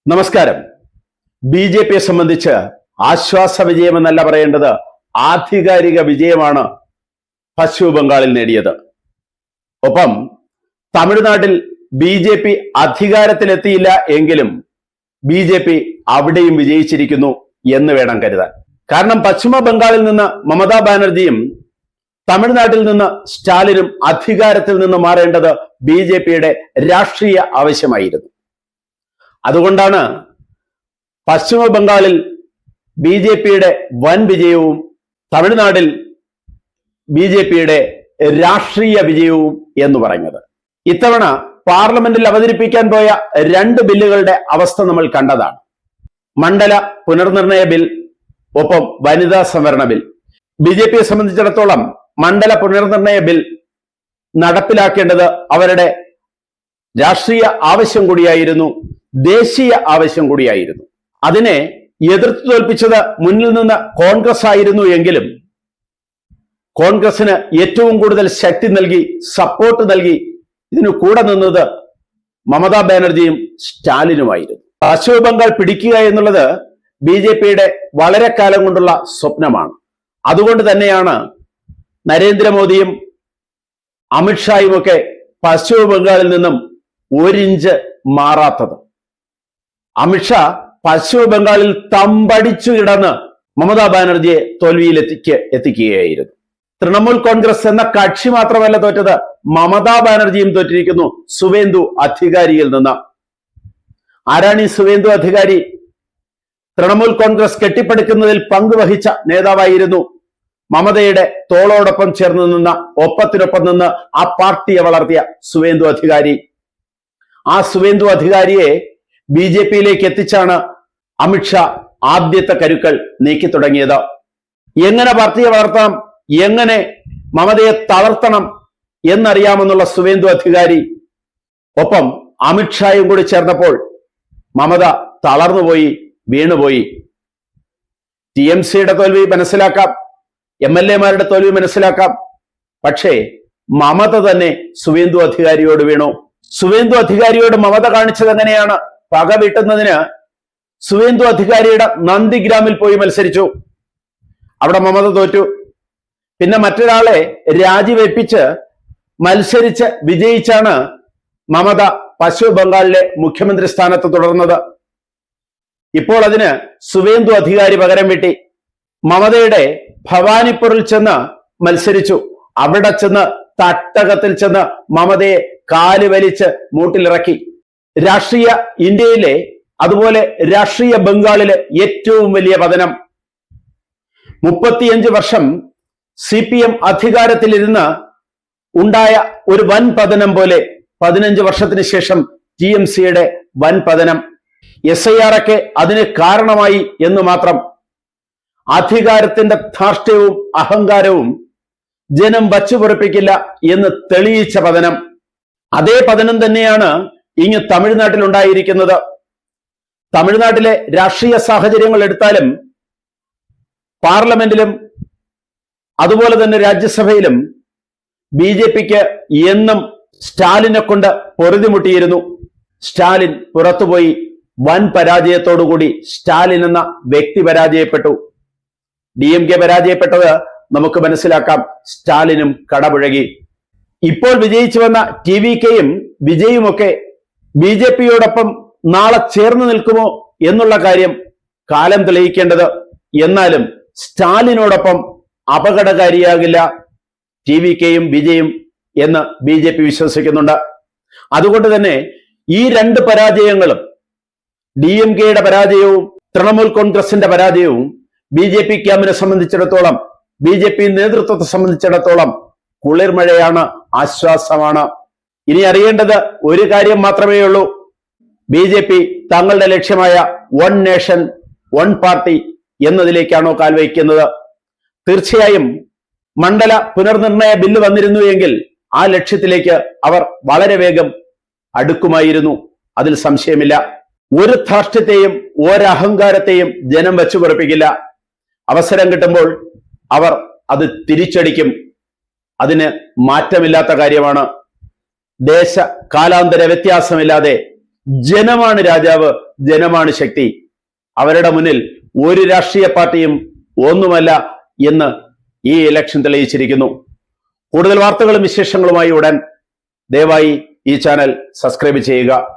നമസ്കാരം. ബി.ജെ.പിയെ സംബന്ധിച്ച് ആശ്വാസ വിജയമെന്നല്ല പറയേണ്ടത്, ആധികാരിക വിജയമാണ് പശ്ചിമ ബംഗാളിൽ നേടിയത്. ഒപ്പം തമിഴ്നാട്ടിൽ ബി.ജെ.പി അധികാരത്തിലെത്തിയില്ല എങ്കിലും ബി.ജെ.പി അവിടെയും വിജയിച്ചിരിക്കുന്നു എന്ന് വേണം കരുതാൻ. കാരണം പശ്ചിമ ബംഗാളിൽ നിന്ന് മമതാ ബാനർജിയും തമിഴ്നാട്ടിൽ നിന്ന് സ്റ്റാലിനും അധികാരത്തിൽ നിന്ന് മാറേണ്ടത് ബി.ജെ.പിയുടെ രാഷ്ട്രീയ ആവശ്യമായിരുന്നു. അതുകൊണ്ടാണ് പശ്ചിമ ബംഗാളിൽ ബി.ജെ.പിയുടെ വൻ വിജയവും തമിഴ്നാട്ടിൽ ബി.ജെ.പിയുടെ രാഷ്ട്രീയ വിജയവും എന്ന് പറഞ്ഞത്. ഇത്തവണ പാർലമെന്റിൽ അവതരിപ്പിക്കാൻ പോയ രണ്ട് ബില്ലുകളുടെ അവസ്ഥ നമ്മൾ കണ്ടതാണ്. മണ്ഡല പുനർനിർണയ ബിൽ, ഒപ്പം വനിതാ സംവരണ ബിൽ. ബി.ജെ.പിയെ സംബന്ധിച്ചിടത്തോളം മണ്ഡല പുനർനിർണയ ബിൽ നടപ്പിലാക്കേണ്ടത് അവരുടെ രാഷ്ട്രീയ ആവശ്യം കൂടിയായിരുന്നു, ദേശീയ ആവശ്യം കൂടിയായിരുന്നു. അതിനെ എതിർത്ത് തോൽപ്പിച്ചത് മുന്നിൽ നിന്ന് കോൺഗ്രസ് ആയിരുന്നു എങ്കിലും കോൺഗ്രസിന് ഏറ്റവും കൂടുതൽ ശക്തി നൽകി, സപ്പോർട്ട് നൽകി ഇതിനു കൂടെ നിന്നത് മമതാ ബാനർജിയും സ്റ്റാലിനുമായിരുന്നു. പശ്ചിമ ബംഗാൾ പിടിക്കുക എന്നുള്ളത് ബി.ജെ.പിയുടെ വളരെ കാലം കൊണ്ടുള്ള സ്വപ്നമാണ്. അതുകൊണ്ട് തന്നെയാണ് നരേന്ദ്രമോദിയും അമിത്ഷായും ഒക്കെ പശ്ചിമ ബംഗാളിൽ നിന്നും ഒരിഞ്ച് മാറാത്തത്. അമിത്ഷാ പശ്ചിമ ബംഗാളിൽ തമ്പടിച്ചു കിടന്ന് മമതാ ബാനർജിയെ തോൽവിയിലെത്തിക്കുകയായിരുന്നു. തൃണമൂൽ കോൺഗ്രസ് എന്ന കക്ഷി മാത്രമല്ല തോറ്റത്, മമതാ ബാനർജിയും തോറ്റിരിക്കുന്നു സുവേന്ദു അധികാരിയിൽ നിന്ന്. ആരാണ് ഈ സുവേന്ദു അധികാരി? തൃണമൂൽ കോൺഗ്രസ് കെട്ടിപ്പടുക്കുന്നതിൽ പങ്കുവഹിച്ച നേതാവായിരുന്നു. മമതയുടെ തോളോടൊപ്പം ചേർന്ന് നിന്ന, ഒപ്പത്തിനൊപ്പം നിന്ന് ആ പാർട്ടിയെ വളർത്തിയ സുവേന്ദു അധികാരി. ആ സുവേന്ദു അധികാരിയെ ബി.ജെ.പിയിലേക്ക് എത്തിച്ചാണ് അമിത്ഷാ ആദ്യത്തെ കരുക്കൾ നീക്കി തുടങ്ങിയത്. എങ്ങനെ പാർട്ടിയെ വളർത്താം, എങ്ങനെ മമതയെ തളർത്തണം എന്നറിയാമെന്നുള്ള സുവേന്ദു അധികാരി ഒപ്പം അമിത്ഷായും കൂടി ചേർന്നപ്പോൾ മമത തളർന്നുപോയി, വീണുപോയി. ടി.എം.സിയുടെ തോൽവി മനസ്സിലാക്കാം, എം.എൽ.എമാരുടെ തോൽവി മനസ്സിലാക്കാം. പക്ഷേ മമത തന്നെ സുവേന്ദു അധികാരിയോട് വീണു. സുവേന്ദു അധികാരിയോട് മമത കാണിച്ചത് എങ്ങനെയാണ്? പക വീട്ടുന്നതിന് സുവേന്ദു അധികാരിയുടെ നന്ദിഗ്രാമിൽ പോയി മത്സരിച്ചു. അവിടെ മമത തോറ്റു. പിന്നെ മറ്റൊരാളെ രാജിവെപ്പിച്ച് മത്സരിച്ച് വിജയിച്ചാണ് മമത പശ്ചിമ ബംഗാളിലെ മുഖ്യമന്ത്രി സ്ഥാനത്ത് തുടർന്നത്. ഇപ്പോൾ അതിന് സുവേന്ദു അധികാരി പകരം വീട്ടി. മമതയുടെ ഭവാനിപ്പൂരിൽ ചെന്ന് മത്സരിച്ചു. അവിടെ ചെന്ന് തട്ടകത്തിൽ ചെന്ന് മമതയെ കാല് വലിച്ച് മൂട്ടിലിറക്കി. രാഷ്ട്രീയ ഇന്ത്യയിലെ, അതുപോലെ രാഷ്ട്രീയ ബംഗാളിലെ ഏറ്റവും വലിയ പതനം. 35 വർഷം CPM അധികാരത്തിലിരുന്ന് ഉണ്ടായ ഒരു വൻ പതനം പോലെ 15 വർഷത്തിന് ശേഷം TMCയുടെ വൻ പതനം. SIR ഒക്കെ അതിന് കാരണമായി എന്ന് മാത്രം. അധികാരത്തിന്റെ ധാർഷ്ട്യവും അഹങ്കാരവും ജനം വച്ചുപൊറിപ്പിക്കില്ല എന്ന് തെളിയിച്ച പതനം. അതേ പതനം തന്നെയാണ് ഇങ്ങ് തമിഴ്നാട്ടിൽ ഉണ്ടായിരിക്കുന്നത്. തമിഴ്നാട്ടിലെ രാഷ്ട്രീയ സാഹചര്യങ്ങൾ എടുത്താലും പാർലമെന്റിലും അതുപോലെ തന്നെ രാജ്യസഭയിലും ബി.ജെ.പിക്ക് എന്നും സ്റ്റാലിനെ കൊണ്ട് പൊറുതിമുട്ടിയിരുന്നു. സ്റ്റാലിൻ പുറത്തുപോയി. വൻ പരാജയത്തോടുകൂടി സ്റ്റാലിൻ എന്ന വ്യക്തി പരാജയപ്പെട്ടു. DMK പരാജയപ്പെട്ടത് നമുക്ക് മനസ്സിലാക്കാം. സ്റ്റാലിനും കടപുഴകി. ഇപ്പോൾ വിജയിച്ചു വന്ന TVKയും വിജയുമൊക്കെ ബി.ജെ.പിയോടൊപ്പം നാളെ ചേർന്ന് നിൽക്കുമോ എന്നുള്ള കാര്യം കാലം തെളിയിക്കേണ്ടത്. എന്നാലും സ്റ്റാലിനോടൊപ്പം അപകടകാരിയാകില്ല TVKയും വിജയും എന്ന് ബി.ജെ.പി വിശ്വസിക്കുന്നുണ്ട്. അതുകൊണ്ട് തന്നെ ഈ രണ്ട് പരാജയങ്ങളും, DMKയുടെ പരാജയവും തൃണമൂൽ കോൺഗ്രസിന്റെ പരാജയവും ബി.ജെ.പി ക്യാമ്പിനെ സംബന്ധിച്ചിടത്തോളം, ബി.ജെ.പി നേതൃത്വത്തെ സംബന്ധിച്ചിടത്തോളം കുളിർമഴയാണ്, ആശ്വാസമാണ്. ഇനി അറിയേണ്ടത് ഒരു കാര്യം മാത്രമേ ഉള്ളൂ. ബി.ജെ.പി തങ്ങളുടെ ലക്ഷ്യമായ വൺ നേഷൻ വൺ പാർട്ടി എന്നതിലേക്കാണോ കാൽവയ്ക്കുന്നത്? തീർച്ചയായും മണ്ഡല പുനർനിർണയ ബില്ല് വന്നിരുന്നു എങ്കിൽ ആ ലക്ഷ്യത്തിലേക്ക് അവർ വളരെ വേഗം അടുക്കുമായിരുന്നു. അതിൽ സംശയമില്ല. ഒരു ധാർഷ്ട്യത്തെയും ഒരഹങ്കാരത്തെയും ജനം വെച്ചുപൊറിപ്പിക്കില്ല. അവസരം കിട്ടുമ്പോൾ അവർ അത് തിരിച്ചടിക്കും. അതിന് മാറ്റമില്ലാത്ത കാര്യമാണ്. ദേശ കാലാന്തര വ്യത്യാസമില്ലാതെ ജനമാണ് രാജാവ്, ജനമാണ് ശക്തി. അവരുടെ മുന്നിൽ ഒരു രാഷ്ട്രീയ പാർട്ടിയും ഒന്നുമല്ല എന്ന് ഈ ഇലക്ഷൻ തെളിയിച്ചിരിക്കുന്നു. കൂടുതൽ വാർത്തകളും വിശേഷങ്ങളുമായി ഉടൻ ദയവായി ഈ ചാനൽ സബ്സ്ക്രൈബ് ചെയ്യുക.